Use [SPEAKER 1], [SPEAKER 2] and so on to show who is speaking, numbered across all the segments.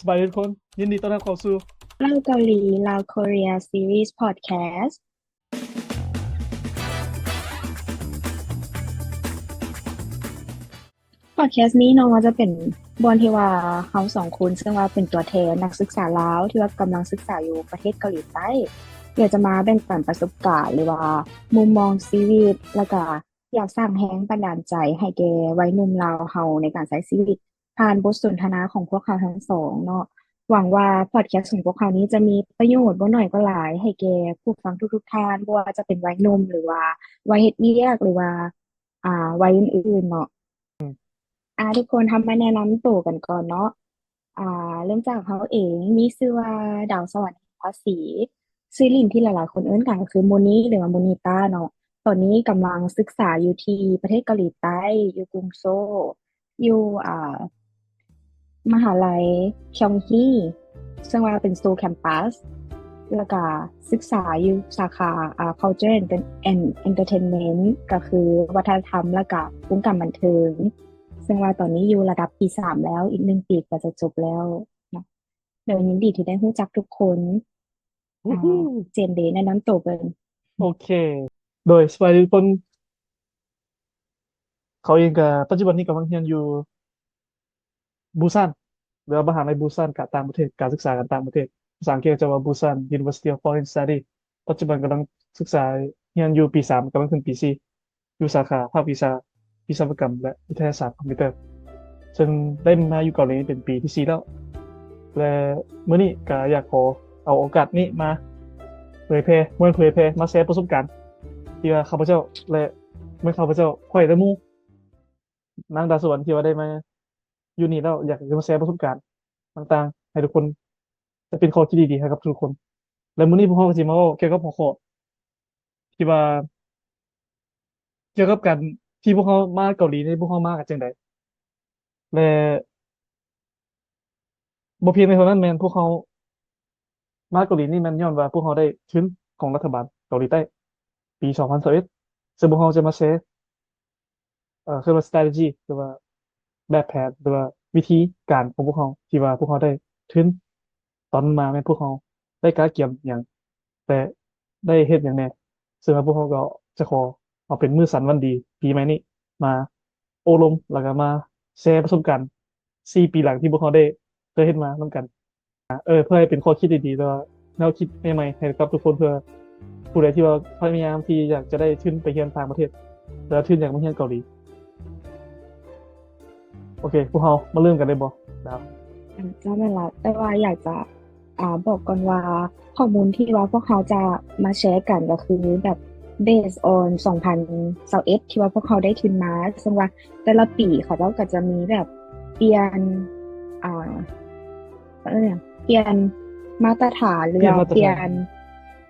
[SPEAKER 1] สบายดีทุกคนยินดีต้อนรับเข้าสู่
[SPEAKER 2] เล่าเกาหลีเล่า Korea Series Podcast Podcast นี้เนาะจะเป็นบอนที่ว่าเขาสองคนซึ่งว่าเป็นตัวแทนนักศึกษาลาวที่ว่ากำลังศึกษาอยู่ประเทศเกาหลีใต้เดี๋ยวจะมาแบ่งปันประสบการณ์หรือว่ามุมมองชีวิตแล้วก็อยากสร้างแรงบันดาลใจให้แก่วัยหนุ่มลาวเฮาในการใช้ชีวิตผ่านบทสนทนาของพวกเขาทั้งสองเนาะ หวังว่าพอดแคสต์ของพวกเขานี้จะมีประโยชน์บ่หน่อยก็หลายให้แก่ผู้ฟังทุกๆท่านบ่ว่าจะเป็นวัยหนุ่มหรือว่าวัยเฮ็ดเวียกหรือว่าวัยอื่นๆเนาะทุกคนทำมาแนะนำตัวกันก่อนเนาะอ่าเริ่มจากเขาเองมีชื่อว่าดาวสวรรค์ภาษีชื่อลินที่หลายๆคนเอิ้นกันก็คือโมนิหรือว่าโมนิต้าเนาะตอนนี้กำลังศึกษาอยู่ที่ประเทศเกาหลีใต้อยู่กรุงโซลอยู่มหาลัยชองฮีซึ่งว่าเป็นโซลแคมปัสแล้วก็ศึกษาอยู่สาขาculture and entertainment ก็คือวัฒนธรรมและก็วงการบันเทิงซึ่งว่าตอนนี้อยู่ระดับปีสามแล้วอีก1 ปีก็จะจบแล้วเนาะเดี๋ยวยินดีที่ได้รู้จักทุกคน
[SPEAKER 1] วู้
[SPEAKER 2] อ่า
[SPEAKER 1] ฮู้
[SPEAKER 2] เจนเดย์แนะนำตัวเบิ่ง
[SPEAKER 1] โอเคโดยสบายดีทุกคนเขาเองก็ปัจจุบันนี้กำลังเรียนอยู่บูซานหรือว่ามหาลัยบูซานกับต่างประเทศการศึกษากันต่างประเทศภาษาอังกฤษจะว่าบูซาน University of Foreign Study ปัจจุบันกำลังศึกษาเรียนอยู่ปี 3กำลังขึ้นปี 4อยู่สาขาภาควิศวกรรมและวิทยาศาสตร์คอมพิวเตอร์ซึ่งได้มาอยู่เกาหลีเป็นปีที่ 4แล้วและเมื่อนี้ก็อยากขอเอาโอกาสนี้มาเผยแพร่มาแชร์ประสบการณ์ที่ว่าข้าพเจ้าและเมื่อข้าพเจ้าค่อยและหมู่นางดาวสวรรค์ที่ว่าได้มาอยู่นี่แล้วอยากจะมาแชร์ประสบการณ์ต่างๆให้ทุกคนจะเป็นข้อคิดดีๆให้กับทุกคนและมื้อนี้พวกเราก็สิมาเว้าเกี่ยวกับหัวข้อที่ว่าเกี่ยวกับการที่พวกเขามาเกาหลีนี่พวกเขามากันจังไดและบ่เพียงแต่เท่านั้นแม่นพวกเขามาเกาหลีนี่มันย้อนว่าพวกเขาได้ทุนของรัฐบาลเกาหลีใต้ปี2021ซึ่งพวกเขาจะมาแชร์คือว่า strategy หรือว่าแบบแผนหรือว่าวิธีการของพวกเขาที่ว่าพวกเขาได้ทุนตอนมาแม่นพวกเขาได้การเกี่ยมอย่างแต่ได้เฮ็ดอย่างแน่ซึ่งว่าพวกเขาก็จะขอเอาเป็นมื้อสันวันดีปีใหม่นี้มาโอ้ลมแล้วก็มาแชร์ประสบการณ์4 ปีหลังที่พวกเขาได้เคยเฮ็ดมานำกันเพื่อให้เป็นข้อคิดดีๆแล้วก็แนวคิดใหม่ๆให้กับทุกคนเพื่อผู้ใดที่ว่าพยายามที่อยากจะได้ทุนไปเรียนต่างประเทศแล้วทุนอยากมาเรียนเกาหลีโอเคพวกเรามาเริ่มกันเลยบ่ครับ
[SPEAKER 2] จำเป็นละแต่ว่าอยากจะบอกก่อนว่าข้อมูลที่ว่าพวกเขาจะมาแชร์กันก็คือแบบ based on 2021ที่ว่าพวกเขาได้ทุนมาซึ่งว่าแต่ละปีเขาเจ้าก็จะมีแบบเปลี่ยนอ่าอะไรเนี่ยเปลี่ยนมาตรฐานหรือ
[SPEAKER 1] เปลี่ยน
[SPEAKER 2] ว่า
[SPEAKER 1] มาตรฐาน
[SPEAKER 2] เปลี่ยน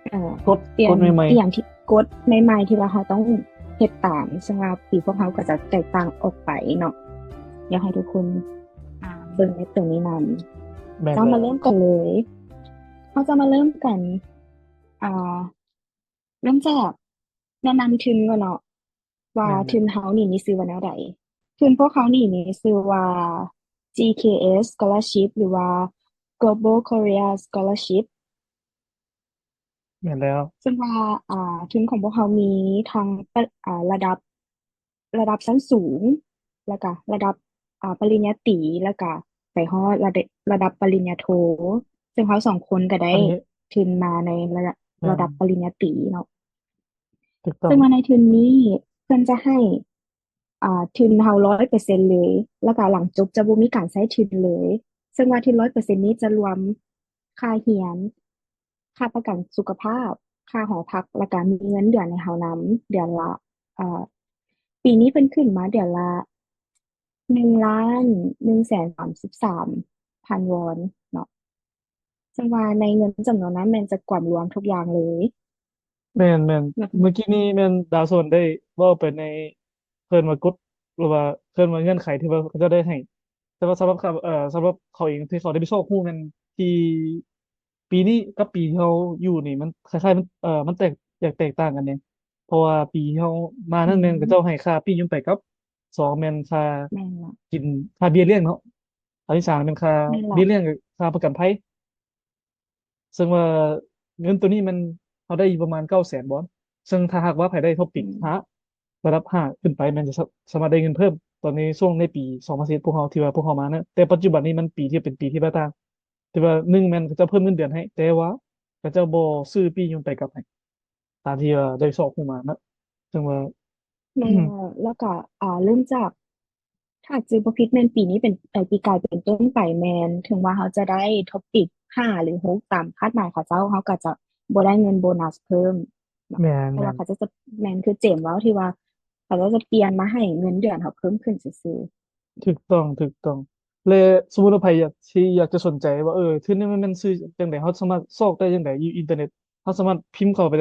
[SPEAKER 2] เอ่อ
[SPEAKER 1] กฎ
[SPEAKER 2] เปลี่ยน
[SPEAKER 1] ใหม่
[SPEAKER 2] อหย่างที่กฎใหม่ๆที่ว่าเขาต้องเฮ็ดตามซึ่งว่าปีพวกเขาก็จะแตกต่างออกไปเนาะอยากให้ทุกคนเบิ่งในตัวนี้น
[SPEAKER 1] ๆแม่
[SPEAKER 2] ำ
[SPEAKER 1] นแล้ว
[SPEAKER 2] จะมาเริ่มกันเลยเขาจะมาเริ่มกันอ่าเริ่มจากแนะนำทุนก่อนเนาะว่า
[SPEAKER 1] แม่นแม่น
[SPEAKER 2] ทุนเฮานี่มีชื่อว่าแนวใดทุนพวกเขานี่มีชื่อว่า GKS Scholarship หรือว่า Global Korea Scholarship
[SPEAKER 1] แม่นแล้ว
[SPEAKER 2] ซึ่งว่าอ่าทุนของพวกเขามีทั้งระดับชั้นสูงแล้วก็ระดับปริญญาตรีแล้วก็ไปฮอดระดับปริญญาโทซึ่งเขาสองคนก็ได้
[SPEAKER 1] อันนี้
[SPEAKER 2] ทุนมาในระ
[SPEAKER 1] แม่น
[SPEAKER 2] ดับปริญญาตรีเนาะ
[SPEAKER 1] ถูกต้อง
[SPEAKER 2] ซึ่งมาในทุนนี้เพื่อนจะให้ทุนเรา100%เลยแล้วก็หลังจบจะบ่มีการใช้ทุนเลยซึ่งว่าทุน100%นี้จะรวมค่าเรียนค่าประกันสุขภาพค่าหอพักและการมีเงินเดือนในเฮานำเดือนละอ่าปีนี้เป็นขึ้นมาเดือนละ1,133,000 วอนเนาะซึ่งว่าในเงินจำนวนนั้นมันจะกวาดรวมทุกอย่างเลย
[SPEAKER 1] แม่น
[SPEAKER 2] แบบ
[SPEAKER 1] เมื่อกี้นี้แม่นดาวโซนได้เว่าไปในเพิ่นว่ากฎหรือว่าเพิ่นว่าเงื่อนไขที่ว่าเขาจะได้ให้แต่ว่าสำหรับเขาเองที่เขาได้ไปสอบฮู้แม่นที่ปีนี้กับปีที่เขาอยู่นี่มันคล้ายๆมันแตกต่างกันเนี่ยเพราะว่าปีที่เขามา
[SPEAKER 2] อื
[SPEAKER 1] นั่นแม่นก็เจ้า
[SPEAKER 2] ม
[SPEAKER 1] ให้ค่าปียุ่งไปกับ2แม่นค่า
[SPEAKER 2] แม่นละ
[SPEAKER 1] กินค่าเบี้ยเลี้ยงเนาะอันที่สามเป็นค่า
[SPEAKER 2] แม่นละ
[SPEAKER 1] เบี้ยเลี้ยงกับ ค่าประกันภัยซึ่งว่าเงินตัวนี้มันเขาได้อยู่ประมาณ900,000 บอลซึ่งถ้าหากว่าภายได้ท็อปปิ
[SPEAKER 2] อื
[SPEAKER 1] ก
[SPEAKER 2] ม
[SPEAKER 1] ระดับห้าขึ้นไปมันจะสามารถได้เงินเพิ่มตอนนี้ช่วงในปี2010พวกเขาที่ว่าพวกเขามานะแต่ปัจจุบันนี้มันปีที่เป็นปีที่บ้าต่างที่ว่าหนึ่งมันก็จะเพิ่มเงินเดือนให้แต่ว่าก็จะบ่ซื้อปียนไปกลับให้ตามที่ว่าได้สอบเข้ามานะซึ่งว่า
[SPEAKER 2] แม่แล้วก็เริ่มจากถ้าจือบ่ผิดแม่นปีนี้เป็นปีกายเป็นต้นไปแม่นถึงว่าเขาจะได้ท็อปปิก5 หรือ 6ตามคาดหมายเขาเจ้าเขาก็จะบ่ได้เงินโบนัสเพิ่มเนาะ
[SPEAKER 1] แมน
[SPEAKER 2] แต่
[SPEAKER 1] แมน
[SPEAKER 2] ว่าเขาจะแม่นคือเจมส์เว้าที่ว่าเขาจะเปลี่ยนมาให้เงินเดือนเขาเพิ่มขึ้นซื่อ
[SPEAKER 1] ถูกต้องเลยสมมติว่าใครอยากจะสนใจว่าทีนี้มันซื้อจังไดเขาสามารถซอกได้จังไดอยู่อินเทอร์เน็ตเขาสามารถพิมพ์เข้าไป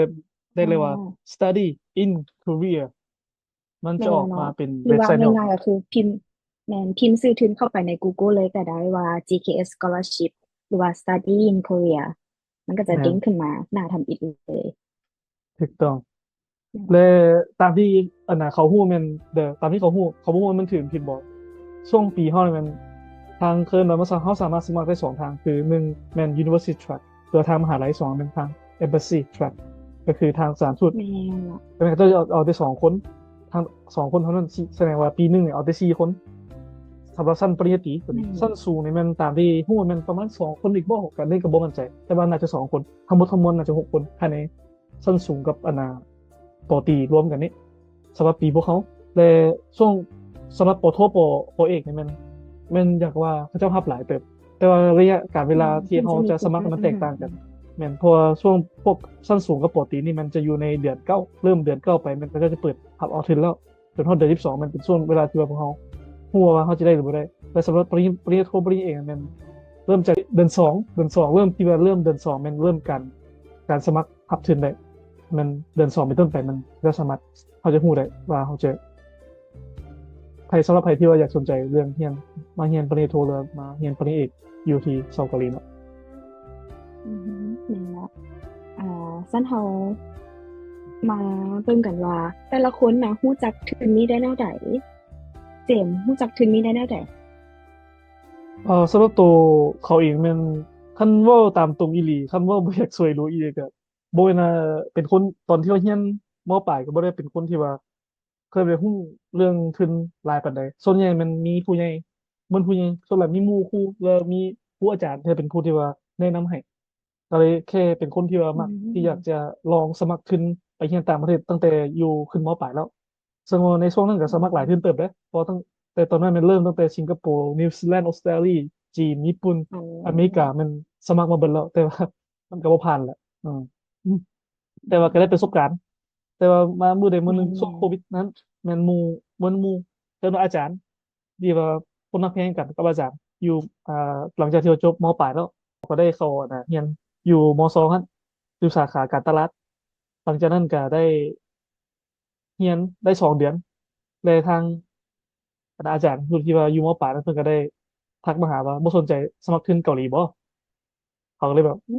[SPEAKER 1] ได้
[SPEAKER 2] ๆ
[SPEAKER 1] เลยว่า study in Korea มันจะ
[SPEAKER 2] แม่
[SPEAKER 1] ออกมา
[SPEAKER 2] เนาะ
[SPEAKER 1] เป็น
[SPEAKER 2] หรือว่า
[SPEAKER 1] เว็บไซต์ที่ออก
[SPEAKER 2] ง่ายๆก็คือพิมพ์ชื่อทุนเข้าไปใน Google เลยก็ได้ว่า GKS Scholarship หรือว่า Study in Korea มันก็จะ
[SPEAKER 1] แมน
[SPEAKER 2] เด้งขึ้นมาหน้าทำอิฐเลย
[SPEAKER 1] ถูกต้องและ
[SPEAKER 2] เนาะ
[SPEAKER 1] ตามที่อันน่ะเขาฮู้แมันตามที่เขาฮู้ว่ามันถึงผิดบอกช่วงปีเขาเนี่ยมันทางเคิร์นเราเขาสามารถสมัครได้สองทางคือหนึ่งแมน University Track คือทางมหาลัยสองเป็นทาง Embassy Track ก็คือทางสถานทูต
[SPEAKER 2] แม่นละ
[SPEAKER 1] แต่มันก็จะเอาได้2 คนทาง2 คนเท่านั้นแสดงว่าปีหนึ่งเนี่ยเอาได้4 คนสำหรับสั้นปริญญาตรีตัว
[SPEAKER 2] แม่
[SPEAKER 1] นี้สั้นสูงเนี่ยมันตามที่หู้มันประมาณ2 คนอีกบ่กันได้กับบ่มั่นใจแต่ว่าน่าจะ2 คนทั้งหมดน่าจะ6 คนภายในสั้นสูงกับอนาปอตรีรวมกันนี่สำหรับปีพวกเขาแต่ช่วงสำหรับปอโทปอเอกเนี่ยมันอยากว่าเขาเจ้าภาพหลายเติบแต่ว่าระยะการเว
[SPEAKER 2] อืม
[SPEAKER 1] ลาที่เขา
[SPEAKER 2] มันจะมี
[SPEAKER 1] จะสมัครมันแตกต่างกัน แม่นเพราะว่าช่วงพวกสั้นสูงกับปกตินี่มันจะอยู่ในเดือนเก้าเริ่มเดือนเก้าไปมันก็จะเปิดพับเอาทึนแล้วจนถึงเดือน12มันเป็นช่วงเวลาที่ว่าพวกเขาหัวว่าเขาจะได้หรือไม่ได้แต่สำหรับปริญญาโทปริญญาเอกมันเริ่มจากเดือนสองเริ่มที่ว่าเริ่มเดือนสองมันเริ่มการสมัครพับทึนได้มันเดือนสองเป็นต้นไปมันจะสามารถเขาจะหูได้ว่าเขาจะใครสำหรับใครที่ว่าอยากสนใจเรื่องเรียนมาเรียนปริญญาโทหรือมาเรียนปริญญาเอกอยู่ที่เซาท์เกาหลีเนาะ
[SPEAKER 2] อือหือแม่นละสั้นเฮามาเบิ่งกันว่าแต่ละคนนะฮู้จักทุนนี้ได้แนวใดเจมส์ฮู้จักทุนนี้ได้แนวใด
[SPEAKER 1] สำหรับตัวเขาเองมันคันเว่าตามตรงอีหลีคันเว่าบ่อยากสวยรู้อีหลีก็บ่นะเป็นคนตอนที่เราเรียนมปลายก็บ่ได้เป็นคนที่ว่าเคยไปฮู้เรื่องทุนหลายปานใดส่วนใหญ่มันมีผู้ใหญ่มันผู้ใหญ่ส่วนใหญ่มีหมู่ครูแล้วมีครูอาจารย์ที่เป็นครูที่ว่าแนะนำให้ก็เลยแค่เป็นคนที่ว่า
[SPEAKER 2] อื
[SPEAKER 1] มักที่อยากจะ
[SPEAKER 2] ม
[SPEAKER 1] ลองสมัครทุนไปเรียนต่างประเทศตั้งแต่อยู่ขึ้นมปลายแล้วซึ่งว่าในช่วงนั้นก็
[SPEAKER 2] อื
[SPEAKER 1] สมัครหลายทุนเติ
[SPEAKER 2] ม
[SPEAKER 1] บเด้เพราะแต่ตอนนั้นมันเริ่มตั้งแต่สิงคโปร์นิวซีแลนด์ออสเตรเลียจีนญี่ปุ่น
[SPEAKER 2] อ๋
[SPEAKER 1] อเมริกา
[SPEAKER 2] อ
[SPEAKER 1] มันสมัครมาเบิดแล้วแต่ว่ามันก็บ่ผ่านแหละอืมแต่ว่าก็ได้ประสบการณ์แต่ว่ามามือใดมือหนึ่งช่วง
[SPEAKER 2] แม่นแม่น
[SPEAKER 1] โควิดนั้นแมันหมู่เจออาจารย์ที่ว่าคนนักเพลงกันกับอาจารย์อยู่อ่าหลังจากที่เราจบมปลายแล้วก็ได้เข้าเรียนอยู่มสองครับอยู่สาขาการตลาดหลังจากนั้นก็ได้เรียนได้2 เดือนเลยทาง อาจารย์รุ่นที่ว่าอยู่มปลายนั้นเพิ่นก็ได้ทักมาหาว่าบ่สนใจสมัครขึ้นเกาหลีบ่เขาก็เลยแบบ
[SPEAKER 2] อื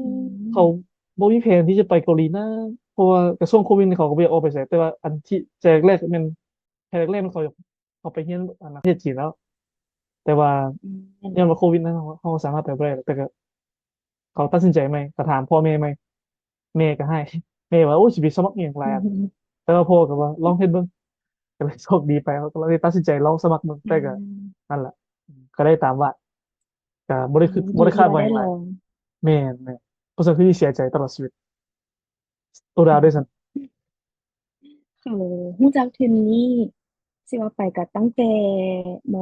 [SPEAKER 1] เขา
[SPEAKER 2] ม
[SPEAKER 1] บ่มีแผนที่จะไปเกาหลีนะเพราะว่ากระทรวงโควิดนี่เขาก็บ่อยากออกไปไสแต่ว่าอันที่แจกแรกมันแจกแรกมันเขาไปเรียนประเทศจีนแล้วแต่ว่า
[SPEAKER 2] อืมแม่น
[SPEAKER 1] ย้อน
[SPEAKER 2] ละ
[SPEAKER 1] ว่าโควิดนั้นเขาสามารถไปบ่ได้แต่ก็เขาตัดสินใจไหมก็ถามพ่อแม่ไหมแม่ก็ให้แม่ว่าโอ้ยสิไปสมัครอหย่างไร
[SPEAKER 2] อื
[SPEAKER 1] อะ
[SPEAKER 2] ม
[SPEAKER 1] แต่ว่าพ่อก็ว่าลองเฮ็ดเบิ่งก็เลยโชคดีไปเขาก็เลยตัดสินใจลองสมัครเบิ่ง
[SPEAKER 2] อื
[SPEAKER 1] แต่ก็
[SPEAKER 2] ม
[SPEAKER 1] นั่นแหละก็ได้ตามว่า ก็บ่
[SPEAKER 2] ดี
[SPEAKER 1] ได้
[SPEAKER 2] ที่ว่า
[SPEAKER 1] คาดหวังหลาย
[SPEAKER 2] ได้ลอง
[SPEAKER 1] แม่นเพราะฉะนั้นคือที่เสียใจตลอดชีวิตตัวดาวด้วยซ้
[SPEAKER 2] เขาฮู้จักทุนนี้สิว่าไปก็ตั้งแต่ม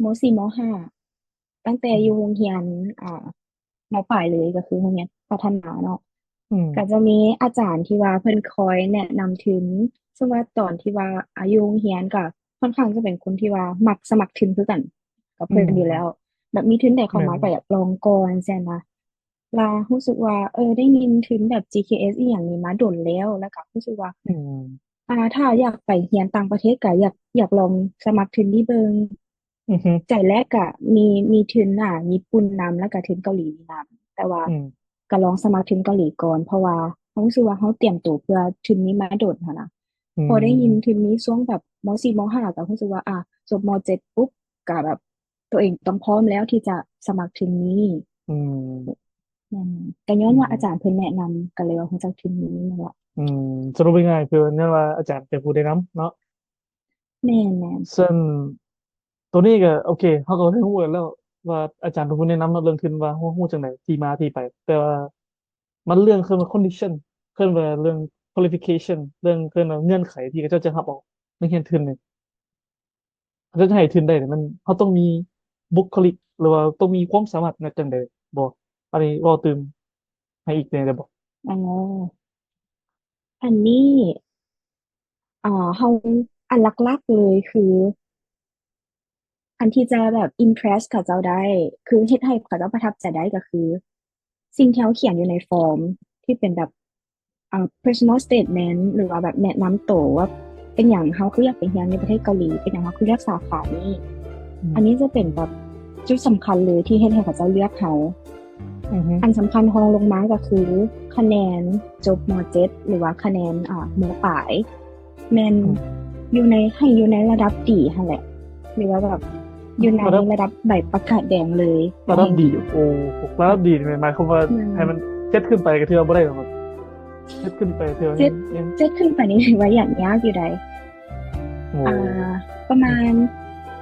[SPEAKER 2] ม.4 ม.5ตั้งแต่
[SPEAKER 1] ำ
[SPEAKER 2] อยู่โรงเรียนอ่ามปลายเลยก็คือโรงเรียนพัฒนาเนาะ
[SPEAKER 1] อืม
[SPEAKER 2] ก็จะมีอาจารย์ที่ว่าเพิ่นคอยแนะนำถึงซึ่งว่าตอนที่ว่าอายุโรงเรียนก็ค่อนข้างจะเป็นคนที่ว่ามักสมัครทุนคือกันกับ
[SPEAKER 1] อื
[SPEAKER 2] เพิ่นอยู่แล้ว
[SPEAKER 1] ม
[SPEAKER 2] แบบมีทุนได้เข้า
[SPEAKER 1] แม่น
[SPEAKER 2] มาก็อยากลองก่อนแซ่นะลารู้สึกว่าได้ยินทุนแบบ GKS อสอีหยังนี้มาโดนแล้วก็รู้สึกว่า
[SPEAKER 1] อืม
[SPEAKER 2] ถ้าอยากไปเรียนต่างประเทศก็อยากลองสมัครทุนที่เบิง
[SPEAKER 1] อือฮึ
[SPEAKER 2] ใจแรกก็มีทุนญี่ปุ่นนำแล้วก็ทุนเกาหลีนำแต่ว่า
[SPEAKER 1] อืม
[SPEAKER 2] ก็ลองสมัครทุนเกาหลีก่อนเพราะว่าเขารู้สึกว่าเขาเตรียมตัวเพื่อทุนนี้มาโดดหั้นนะ
[SPEAKER 1] อื
[SPEAKER 2] พอได้ยินทุ
[SPEAKER 1] ม
[SPEAKER 2] นนี้ช่วงแบบม.4 ม.5ก็รู้สึกว่าจบม.7ปุ๊บก็แบบตัวเองต้องพร้อมแล้วที่จะสมัครทุนนี้
[SPEAKER 1] อืม
[SPEAKER 2] นั่นก็ย้อ
[SPEAKER 1] อื
[SPEAKER 2] นว่าอาจาร
[SPEAKER 1] ม
[SPEAKER 2] ย์เพิ่นแนะนำก็เลยว่ารู้จักทีมนี้นั่นแหละ
[SPEAKER 1] อืมสรุปง่ายๆคือเนี่ยว่าอาจารย์เป็นผู้แนะนำเนาะ
[SPEAKER 2] แม่นแม่น
[SPEAKER 1] ซึ่งตัวนี้ก็โอเคเขาก็ได้รู้แล้วว่าอาจารย์เป็นผู้แนะนำมาเรื่องขึ้นว่าฮู้จังไหนที่มาที่ไปแต่ว่ามันเรื่องคือมัน condition ขึ้นว่าเรื่อง qualification เรื่องขึ้นว่าเงื่อนไขที่เขาเจ้าจะรับเออกนักเรียนทุนเนี่ยเขาจะให้ทุนได้เนี่ยมันเขาต้องมีบุคลิกหรือว่าต้องมีความสามารถในจังใดบอกอันนี้เว่าตื่มให้อีกเนี่ยได้บอก
[SPEAKER 2] อ๋ออันนี้เฮาอันหลักๆเลยคืออันที่จะแบบ impress เขาเจ้าได้คือเฮ็ดให้เขาเจ้าประทับใจได้ก็คือสิ่งที่เขาเขียนอยู่ในฟอร์มที่เป็นแบบpersonal statement หรือว่าแบบแนะนำตัวว่าเป็นอย่างเขาคืออยากไปเรียนในประเทศเกาหลีเป็นอย่างเขาคือเลือกสาขานี้
[SPEAKER 1] อืม
[SPEAKER 2] อันนี้จะเป็นแบบจุดสำคัญเลยที่เฮ็ดให้เขาเจ้าเลือกเขา
[SPEAKER 1] อือฮึ
[SPEAKER 2] อันสำคัญรองลงมาก็คือคะแนนจบม .7 หรือว่าคะแนนมปลายแมน
[SPEAKER 1] อืม
[SPEAKER 2] อยู่ในระดับดีหั่นแหละหรือว่าแบบอยู่ใน
[SPEAKER 1] ระดับ
[SPEAKER 2] ระดับใบประกาศแดงเลย
[SPEAKER 1] ระดับดี
[SPEAKER 2] แห่งดี
[SPEAKER 1] โอ้ระดับดีนี่หมายความว่า
[SPEAKER 2] มัน
[SPEAKER 1] ให้มันเจ็ดขึ้นไปก็ถือว่าบ่ได้หรอกเจ็ดขึ้นไปถือว่า
[SPEAKER 2] เจ็ด
[SPEAKER 1] ยัง
[SPEAKER 2] เจ็ดขึ้นไปนี่ถือว่าอย่างยากอยู่ใด
[SPEAKER 1] โอ้
[SPEAKER 2] อ่าประมาณ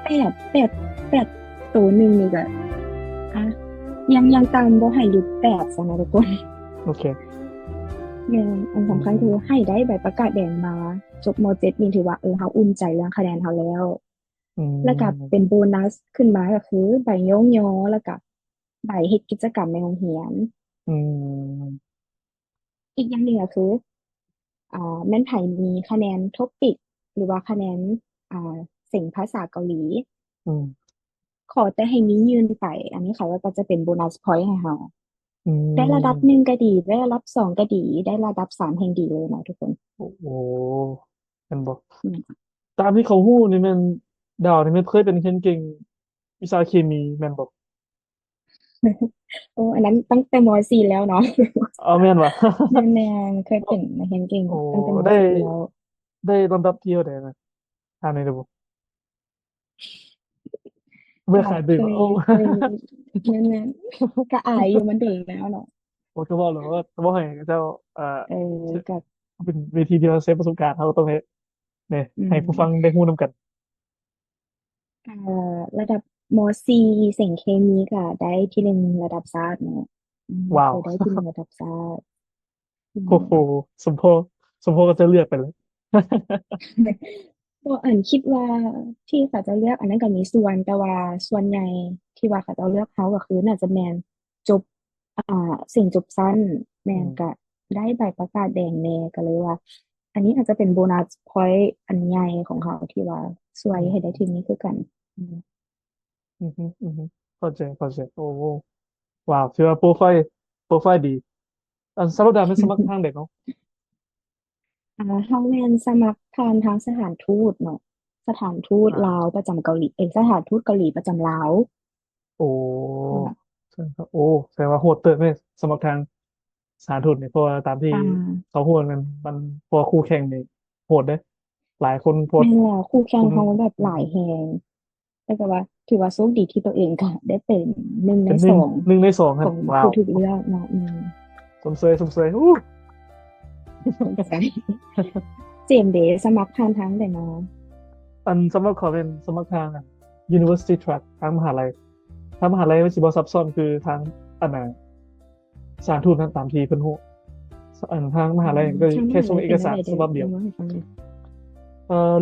[SPEAKER 2] แปดแปดตัวหนึ่งนี่ก็อ่ะยังตามบ่ให้หลุดแปดซะนะทุกคน
[SPEAKER 1] โอเค
[SPEAKER 2] แม่นอัน
[SPEAKER 1] อื
[SPEAKER 2] สำคัญคือ
[SPEAKER 1] ม
[SPEAKER 2] ให้ได้ใบประกาศแดงมาจบม .7 นี่ถือว่าเขาอุ่นใจเรื่องคะแนนเขาแล้ว
[SPEAKER 1] อื
[SPEAKER 2] แล้วก็เป็น
[SPEAKER 1] ม
[SPEAKER 2] โบนัสขึ้นมาก็คือใบโยงยอแล้วก็ใบเฮ็ดกิจกรรมในโรงเรียน
[SPEAKER 1] อืม
[SPEAKER 2] อีกอย่างหนึ่งก็คือแม่นไผมีคะแนนทบติดหรือว่าคะแนนเสียงภาษาเกาหลี
[SPEAKER 1] อืม
[SPEAKER 2] ขอแต่ให้มียื่นไปอันนี้เขาก็จะเป็นโบนัสพอยต์ให้เรา
[SPEAKER 1] อื
[SPEAKER 2] ได้ระดับห
[SPEAKER 1] ม
[SPEAKER 2] นึ่งก็ดีได้ระดับสองก็ดีได้ระดับสามแห่งดีเลยนะทุกคน
[SPEAKER 1] โอ้โหมันบอก
[SPEAKER 2] อืม
[SPEAKER 1] ตามที่เขาฮู้นี่มันดาวนี่มันเคยเป็นคนเก่งวิชาเคมีแม่นบอก
[SPEAKER 2] โอ้อันนั้นตั้งแต่ม .4 แล้วเนาะ
[SPEAKER 1] เอาแม่นวะ
[SPEAKER 2] แม่เคยเป็นนักเรียนเก่ง
[SPEAKER 1] โอ้
[SPEAKER 2] ตั้งแต่ม
[SPEAKER 1] ได้
[SPEAKER 2] .4 แล้ว
[SPEAKER 1] ได้ลำดับที่เท่าไหร่นะอ่านในระบบเมื่อ
[SPEAKER 2] ก็
[SPEAKER 1] ขาย
[SPEAKER 2] เค
[SPEAKER 1] ดื่มอะโอ้
[SPEAKER 2] ยแม่ก็อายอยู่มันโดนแล้วเนาะ
[SPEAKER 1] ผมจะบอกเลยว่าจะบอกให้เจ้าเอ่อ
[SPEAKER 2] เออกับ
[SPEAKER 1] เป็นเวทีที่เราเซฟประสบการณ์เราต้องให้เนี่ย
[SPEAKER 2] อื
[SPEAKER 1] ให้ผู้ฟัง
[SPEAKER 2] ม
[SPEAKER 1] ได้ฮู้นำกัน
[SPEAKER 2] ระดับม .4 เสียงเคมีก็ได้ที่หนึ่งระดับชาติเนาะ
[SPEAKER 1] ว้าว
[SPEAKER 2] เคยได้ที่หนึ่งระดับชาติอื
[SPEAKER 1] โอ้โห
[SPEAKER 2] ม
[SPEAKER 1] สมโพธิสมโพธิก็จะเลือกไปเลย
[SPEAKER 2] ก็อันคิดว่าที่เขาจะเลือกอันนั้นก็มีส่วนแต่ว่าส่วนใหญ่ที่ว่าเขาจะเลือกเขาก็คือน่าจะแมนจบสิ่งจบสั้นแม
[SPEAKER 1] อืม
[SPEAKER 2] นก็ได้ใบประกาศแดงแน่ก็เลยว่าอันนี้อาจจะเป็นโบนัสพอยต์อันใหญ่ของเขาที่ว่าช่วย
[SPEAKER 1] อื
[SPEAKER 2] ให้ได้ทีม
[SPEAKER 1] ม
[SPEAKER 2] นี้คือกันอืม
[SPEAKER 1] อืมเข้าใจเข้าใจโอ้โหว้าวถือว่าโปรไฟล์ดีอันสำหรับดาวไม่สมัครทางเด็กเนาะ
[SPEAKER 2] เฮาแมนสมัครผ่านทางสถานทูตเนาะสถานทูตลาว
[SPEAKER 1] อ่า
[SPEAKER 2] ประจำเกาหลีสถานทูตเกาหลีประจำลาว
[SPEAKER 1] โอ้
[SPEAKER 2] นั่นแหละ
[SPEAKER 1] ใช่ครับโอ้แสดงว่าโหดเติร์ไม่สมัครทางสถานทูตเนี่ยเพราะว่าตามที่
[SPEAKER 2] อ่า
[SPEAKER 1] เขาพูดมันพอคู่แข่งนี่โหดเด้หลายคนโพด
[SPEAKER 2] แม่นแล้วคู่แข่ง
[SPEAKER 1] คุณ
[SPEAKER 2] เขาแบบ
[SPEAKER 1] อืม
[SPEAKER 2] หลายแฮงแต่ก็ว่าถือว่าโชคดีที่ตัวเองก็ได้เป็นหนึ่งใน
[SPEAKER 1] เป็นหนึ่ง
[SPEAKER 2] สอง
[SPEAKER 1] 1 ใน 2ครับ
[SPEAKER 2] ของ
[SPEAKER 1] ว้าว
[SPEAKER 2] ผู้ถูกเลือกเนาะ
[SPEAKER 1] สมเสยอู้
[SPEAKER 2] สงสัยเจมส์เดย์สมัครผ่านทางแต่เนาะ
[SPEAKER 1] อันสำหรับขอเป็นสมัครทางUniversity Track ทางมหาลัยทางมหาลัยไม่ใช่บอซับซ้อนคือทางอันน่ะสถานทูตนั้นตามที่เพิ่นฮู้อันทางมหาลัยก็
[SPEAKER 2] ช่างม
[SPEAKER 1] แค่
[SPEAKER 2] หาลัย
[SPEAKER 1] ส่งเอกสาร
[SPEAKER 2] เป็นอะไรเดี๋ยว
[SPEAKER 1] ฉบับเดียว
[SPEAKER 2] เดี๋ยวมาให้ฟังเลย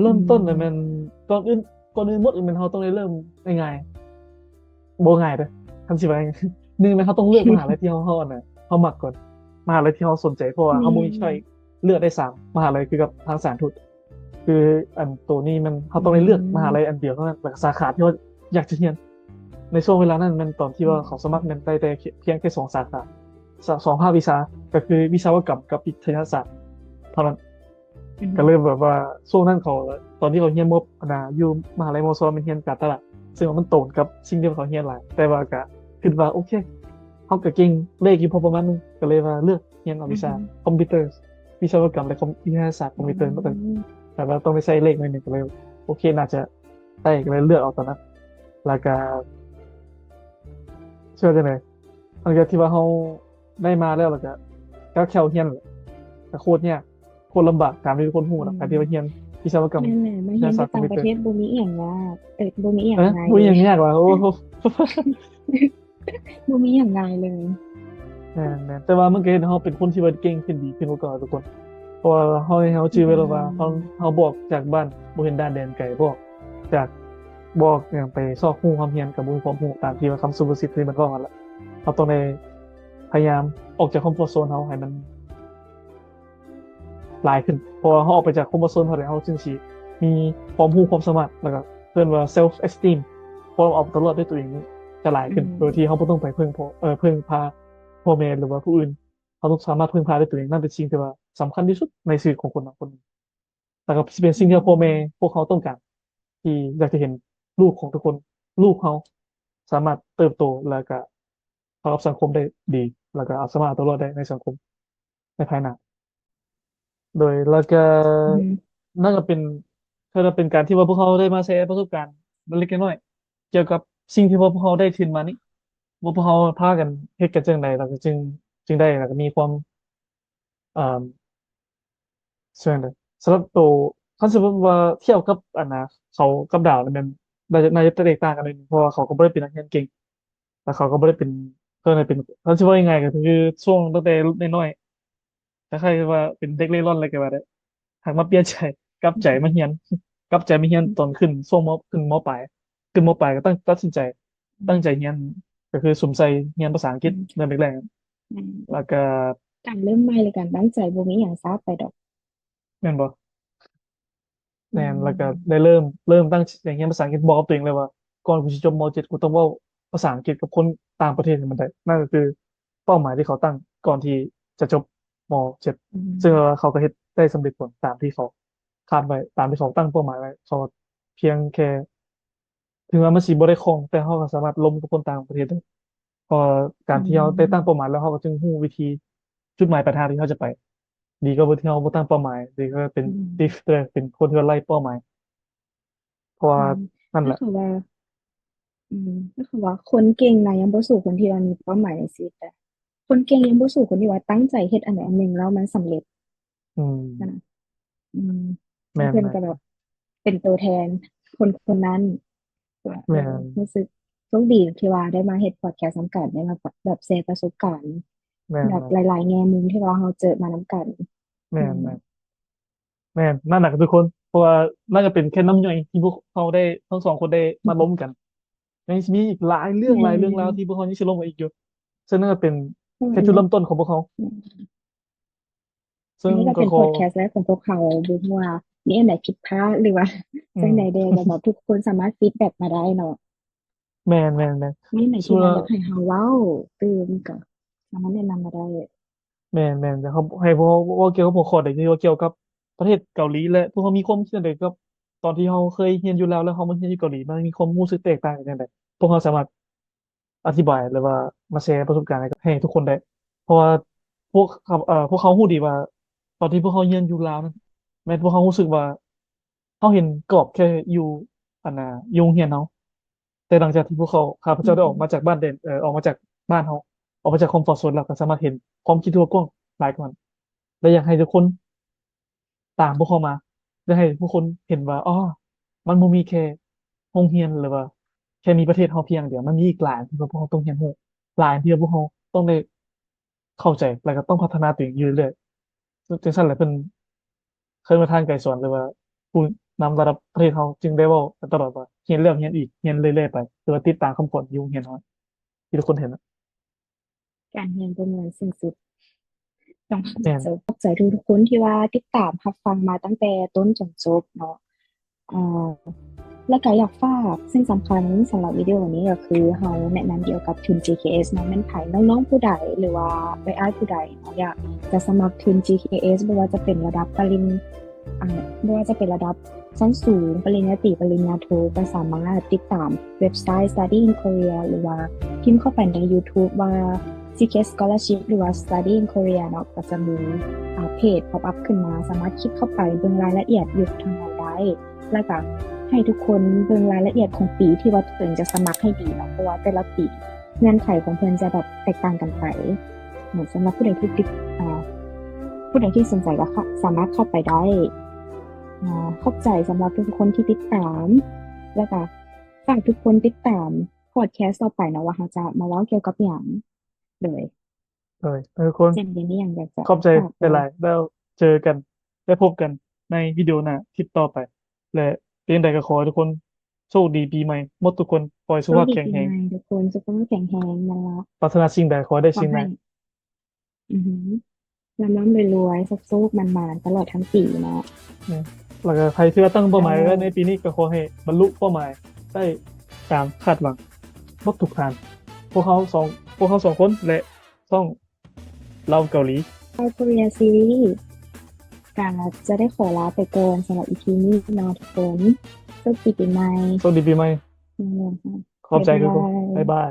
[SPEAKER 1] เริ่
[SPEAKER 2] อื
[SPEAKER 1] มต้นน่ะมัน
[SPEAKER 2] ม
[SPEAKER 1] ก่อนอื่นหมดมันเขาต้องได้เริ่มง่ายๆบ่ง่ายเด้อทำสิว่าหนึ่งเลยเขาต้องเลือกมหาลัยที่เขาอันน่ะเขามักก่อนมหาลัยที่เขาสนใจเพราะว่า
[SPEAKER 2] แม่
[SPEAKER 1] เขาบ่มีช้อยเลือกได้3 มหาลัยคือกับทางสถานทูต คืออันตัวนี้มันเขา
[SPEAKER 2] อื
[SPEAKER 1] ต้องไปเลือกมหาลัย
[SPEAKER 2] ม
[SPEAKER 1] อันเดียวเท่านั้นแบบสาขาที่เขาอยากจะเรียนในช่วงเวลานั้นมันตอนที่
[SPEAKER 2] อื
[SPEAKER 1] ว่าเขาสมัคร
[SPEAKER 2] ม
[SPEAKER 1] มันได้แต่เพียงแค่2 สาขา2 ภาควิชาก็คือวิศวกรรมกับวิทยาศาสตร์เท่านั้น
[SPEAKER 2] อืม
[SPEAKER 1] ก็เลยแบบว่าช่วงนั้นเขาตอนที่เขาเรียนมบอยู่มหาลัยมอซอมันเรียนการตลาดซึ่งว่ามันตรงกับสิ่งที่เขาเรียนหลายแต่ว่าก็คิดว่าโอเคเขาก็เก่งเลขอยู่พอประมาณนึงก็เลยว่าเลือกเรียนเอา
[SPEAKER 2] อื
[SPEAKER 1] วิชา
[SPEAKER 2] ม
[SPEAKER 1] คอมพิวเตอร์วิศวกรรมและวิทยาศาสตร์คอ
[SPEAKER 2] อื
[SPEAKER 1] มพิวเตอร์มาก่อน
[SPEAKER 2] ม
[SPEAKER 1] แต่ว่าต้องไม่ใช่เลขหนึ่งก็เลยโอเคน่าจะได้ก็เลยเลือกเอาตอนนั้นแล้วก็เชื่อได้ไหม หลังจากที่ว่าเขาได้มาแล้วก็แค่เฮียนแหละแต่โคตรเนี่ยโคตรลำบากการที่ทุกคนหู
[SPEAKER 2] อื
[SPEAKER 1] หรอกการที่ว่าเฮียน
[SPEAKER 2] ม
[SPEAKER 1] วิศวกรรม
[SPEAKER 2] แม่นแหละมา
[SPEAKER 1] วิทยาศาสตร์คอม
[SPEAKER 2] เรียนอยู่ต่าง
[SPEAKER 1] พิวเตอร์
[SPEAKER 2] ประเทศบ่มีอิหยังยากบ่มีอิหยัง
[SPEAKER 1] เอ๊ะ
[SPEAKER 2] ง่ายเลย
[SPEAKER 1] บุญยังยากกว่าโอ้โห
[SPEAKER 2] บ่มีอิหยังง่ายเลย
[SPEAKER 1] แม่นแต่ว่าเมื่อกี้เขาเป็นคนที่ว่าเก่งขึ้นดีขึ้นกว่าก่อนทุกคนเพราะว่าเขา
[SPEAKER 2] อื
[SPEAKER 1] ชื่อไว้แล้วว่า
[SPEAKER 2] ม
[SPEAKER 1] เขาบอกจากบ้านบ่เห็นด้านแดนไกลบอกจากบอกอย่างไปซอกหูความเฮียนกับบุญความหูตามที่ว่าคำสุภาษิตที่มันก็กันละเขาต้องในพยายามออกจากคอมฟอร์ z โซนเขาให้มันหลายขึ้นเพราะว่าเขาออกไปจากคอมฟอร์ z โซนเขาเลยเขาจึงสิมีความรู้ความสามารถแล้วก็เพื่อนว่า self esteem ความเอาตัวรอดด้วยตัวเองนี่จะหลาย
[SPEAKER 2] อื
[SPEAKER 1] ขึ้นโดยที่
[SPEAKER 2] ม
[SPEAKER 1] เขาไม่ต้องไปพึ่งพาพ่อแม่หรือว่าผู้อื่น เขาต้องสามารถพึ่งพาได้ตัวเองนั่นเป็นสิ่งที่ว่าสำคัญที่สุดในชีวิตของคนบางคนแต่ก็เป็น
[SPEAKER 2] อื
[SPEAKER 1] สิ่งที่พ่อแม่
[SPEAKER 2] ม
[SPEAKER 1] พวกเขาต้องการที่อยากจะเห็นลูกของทุกคนลูกเขาสามารถเติบโตแล้วก็เข้ากับสังคมได้ดีแล้วก็เอาสามารถเอาตัวรอดได้ในสังคมในภายหน้าโดยแล้วก็
[SPEAKER 2] อืม
[SPEAKER 1] นั่นก็เป็นถ้าเป็นการที่ว่าพวกเขาได้มาแชร์ประสบการณ์เล็กๆน้อยๆเกี่ยวกับสิ่งที่ว่าพวกเขาได้ทินมานี่ว่าพวกเขาพากันเฮ็ดกันจังไดแล้วก็จึงได้แล้วก็มีความอ่า ใช่เลยสำหรับตัวคันสมมติว่าเที่ยวกับอันนะเขากับดาวเนี่ยมันน่าจะแตกต่างกันเลยเพราะว่าเขาก็ไม่ได้เป็นนักเรียนเก่งแต่เขาก็ไม่ได้เป็นก็เลยเป็นเขาชื่อว่ายังไงก็คือช่วงตั้งแต่น้อยๆแต่ใครว่าเป็นเด็กเล่ร่อนอะไรกันมาได้หากมาเปลี่ยนใจกลับใจมาเฮียนกลับใจมาเฮียนตอนขึ้นช่วงมปลายขึ้นมปลายก็ตัดสินใจตั้งใจเฮียนก็คือสวมใส่เฮียนภาษาอังกฤษ
[SPEAKER 2] อืม
[SPEAKER 1] เริ่มแรก
[SPEAKER 2] อื
[SPEAKER 1] ๆแล้ว
[SPEAKER 2] ม
[SPEAKER 1] ก็
[SPEAKER 2] การเริ่มใหม่หรือการตั้งใจบ่มีอิหยังซาไปดอก
[SPEAKER 1] แม่นบ่
[SPEAKER 2] อื
[SPEAKER 1] แน่นแล้วก็ได้
[SPEAKER 2] ม
[SPEAKER 1] เริ่มตั้งอย่างเงี้ยภาษาอังกฤษบอกกับตัวเองเลยว่าก่อนกูจะจบม .7 กูต้องเว่าภาษาอังกฤษกับคนต่างประเทศให้มันได้นั่นก็คือเป้าหมายที่เขาตั้งก่อนที่จะจบม .7
[SPEAKER 2] อื
[SPEAKER 1] ซึ่ง
[SPEAKER 2] ม
[SPEAKER 1] เขาก็เฮ็ดได้สำเร็จผลตามที่เขาคาดไว้ตามที่เขาตั้งเป้าหมายไว้เขาเพียงแค่ถึงแม้มันสิบ่ได้คล่องแต่เขาก็สามารถล้มกับคนต่างประเทศได้พอการ
[SPEAKER 2] อื
[SPEAKER 1] ที่เขาได้ตั้งเป้าห
[SPEAKER 2] ม
[SPEAKER 1] มายแล้วเขาก็จึงรู้วิธีจุดหมายปลายทางที่เขาจะไปดีก็บ่ที่เขาบ่ตั้งเป้าหมายดีก็เป็น
[SPEAKER 2] อืม
[SPEAKER 1] ดิฟเป็นคนที่ว่าไล่เป้าหมาย เพราะว่า
[SPEAKER 2] อืม
[SPEAKER 1] นั่นแหละ
[SPEAKER 2] ก็คือว่าก็คือว่าคนเก่งนะยังบ่สู้คนที่ว่ามีเป้าหมายในชีวิตแต่คนเก่งยังบ่สู้คนที่ว่าตั้งใจเฮ็ดอันใดอันหนึ่งแล้วมันสำเร็จ
[SPEAKER 1] อื
[SPEAKER 2] นะ
[SPEAKER 1] ม
[SPEAKER 2] อืม
[SPEAKER 1] แม่
[SPEAKER 2] แล้วเพื่อนก็แบบ
[SPEAKER 1] นแม่น
[SPEAKER 2] เป็นตัวแทนคนคนนั้นว่า
[SPEAKER 1] แม่น
[SPEAKER 2] รู้สึกโชคดีที่ว่าได้มาเฮ็ดพอดแคสต์นำกันได้มาแบบแชร์ประสบการณ์ แบบ
[SPEAKER 1] แม่นแม่น
[SPEAKER 2] หลายๆแง่มุมที่เราเจอมานำกันอืม
[SPEAKER 1] แม่นแม่นแม่นนั่นแหละทุกคนเพราะว่าน่าจะเป็นแค่น้ำย่อยที่พวกเขาได้ทั้งสองคนได้มาล้มกันยังมีอีกหลายเรื่
[SPEAKER 2] แม
[SPEAKER 1] องหลายเรื่องราวที่
[SPEAKER 2] ่
[SPEAKER 1] พวกเขายังจะล้มกันอีกอยู่ซึ่งนั่นก็เป็น
[SPEAKER 2] อื
[SPEAKER 1] แค่จุดเริ่มต้
[SPEAKER 2] ม
[SPEAKER 1] นของพวกเขาซึ่ง
[SPEAKER 2] อันนี้ก็เป็น
[SPEAKER 1] ก็ขอ
[SPEAKER 2] พอดแคสต์แรกของพวกเขาดูว่ามีอันไหนผิดพลาดหรือว่า
[SPEAKER 1] อืม
[SPEAKER 2] จังไหนเดก็แบบทุกคนสามารถฟีดแบ็กมาได้เนาะ
[SPEAKER 1] แม่น
[SPEAKER 2] มีอันไหน
[SPEAKER 1] ส่วน
[SPEAKER 2] ที่ว่าอยากให้เราเล่าก็สามารถแนะนำมาได้
[SPEAKER 1] แม่นแต่เขาให้พวกเขาว่าเกี่ยวกับหัวข้อใดที่ว่าเกี่ยวกับประเทศเกาหลีและพวกเขามีความคิดเห็นกับตอนที่เขาเคยเรียนอยู่แล้วเขามาเรียนอยู่เกาหลีมันมีความรู้สึกแตกต่างกันยังไงพวกเขาสามารถ อธิบายหรือว่ามาแชร์ประสบการณ์ให้ทุกคนได้เพราะว่าพวกเขาพูดดีว่าตอนที่พวกเขาเรียนอยู่ลาวนั้นแม้พวกเขารู้สึกว่าเขาเห็นกรอบแค่อยู่อันน่ะอยุงเฮียนเขาแต่หลังจากที่พวกเขาข้าพ
[SPEAKER 2] อื
[SPEAKER 1] เจ้าได้ออกมาจาก
[SPEAKER 2] ม
[SPEAKER 1] บ้านเด่นออกมาจากบ้านเขาออกมาจากคอมฟอร์ z โซนแล้วก็สามารถเห็นความคิดที่ว่ากว้างหลายกว่านั้นและอยากให้ทุกคนตามพวกเขามาและให้ผู้คนเห็นว่าอ๋อมันบ่มีแค่โรงเรียนหรือว่าแค่มีประเทศเขาเพียงเดียวมันมีอีกหลายที่พวกเขาต้องเรียนรู้ หลายที่พวกเขาต้องได้เข้าใจแล้วก็ต้องพัฒนาตัวเองอยู่เรื่อยๆจังซั่นแหละเป็นเคยมาทางไกลสอนเลยว่าผู้นำระดับประเทศเขาจึงได้เว่าตลอดว่าเรียนเรื่องเรียนอีกเรียนเรื่อยๆไปหรือว่าติดตามคำขวัญอยุ่งเรียนน้อยที่ทุกคนเห็นนะ
[SPEAKER 2] การเรียนเป็นเหมือนสิ่งสุดต้อง
[SPEAKER 1] แม่น
[SPEAKER 2] จบขอบใจทุกๆคนที่ว่าติดตามรับฟังมาตั้งแต่ต้นจนจบเนาะอ่า แล้วก็อยากฝากสิ่งสำคัญสำหรับวิดีโอนี้ก็คือเราแนะนำเกี่ยวกับทุน GKS เนาะแม่นไผน้องๆผู้ใดหรือว่าอ้ายๆผู้ใดเนาะอยากจะสมัครทุน GKS ไม่ว่าจะเป็นระดับปริญไม่ว่าจะเป็นระดับชั้นสูงปริญญาตรีปริญญาโทก็สามารถติดตามเว็บไซต์ Study in Korea หรือว่าพิมพ์เข้าไปใน YouTube ว่า GKS Scholarship หรือว่า Study in Korea เนาะก็จะมีเพจ pop up ขึ้นมาสามารถคลิกเข้าไปเบิ่งรายละเอียดอยู่ทางนั้นได้แล้วก็ ให้ทุกคนเบิ่งรายละเอียดของปีที่ว่าตัวเองจะสมัครให้ดีเนาะเพราะว่าแต่ละปี เงื่อนไขของเพิ่นจะแบบแตกต่างกันไปเหมือนสำหรับผู้ใดที่ติดอ่าผู้ใดที่สนใจก็สามารถเข้าไปได้ขอบใจสำหรับทุกคนที่ติดตามแล้วก็ฝากทุกคนติดตามพอดแคสต์ต่อไปนะว่าเราจะมาเล่าเกี่ยวกับหยังเลย
[SPEAKER 1] เลยทุกคน
[SPEAKER 2] เช่นเดียวนี้ยังอยากจะ
[SPEAKER 1] ขอบใจ
[SPEAKER 2] ฝากเลย
[SPEAKER 1] หลายๆแล้วเจอกันได้พบกันในวิดีโอหน้าคลิปต่อไปและเพียงใดก็ขอให้ทุกคนโชคดีปีใหม่หมดทุกคนขอให้
[SPEAKER 2] โชค
[SPEAKER 1] สุขภาพแข็งแรง
[SPEAKER 2] ดีปีใหม่ทุกคนสุขภาพแข็งแรงนะละ
[SPEAKER 1] ปรารถนาสิ่งใดขอให้ได้
[SPEAKER 2] ขอให้
[SPEAKER 1] สิ่งนั้น
[SPEAKER 2] อือหือร่ำรวยๆสุขๆมันๆตลอดทั้งปีนะ
[SPEAKER 1] เนี่ยแล้วก็ใครที่ว่าตั้งเป้า
[SPEAKER 2] แล้
[SPEAKER 1] หมายไว้ในปี
[SPEAKER 2] ว
[SPEAKER 1] นี้ก็ขอให้บรรลุเป้าหมายได้ตามคาดหวังหมดทุกทางพวกเขาสองพวกเขาสองคนและช่องเราเกาหลี
[SPEAKER 2] Korea Series การจะได้ขอลาไปก่อนสำหรับอีพีนี้เนาะทุกคนสวัสดีปีใหม่
[SPEAKER 1] สวัสดีปีใหม่
[SPEAKER 2] นะ
[SPEAKER 1] ขอบ
[SPEAKER 2] บ๊ายบา
[SPEAKER 1] ใจทุกคนบ๊าย
[SPEAKER 2] ย
[SPEAKER 1] บาย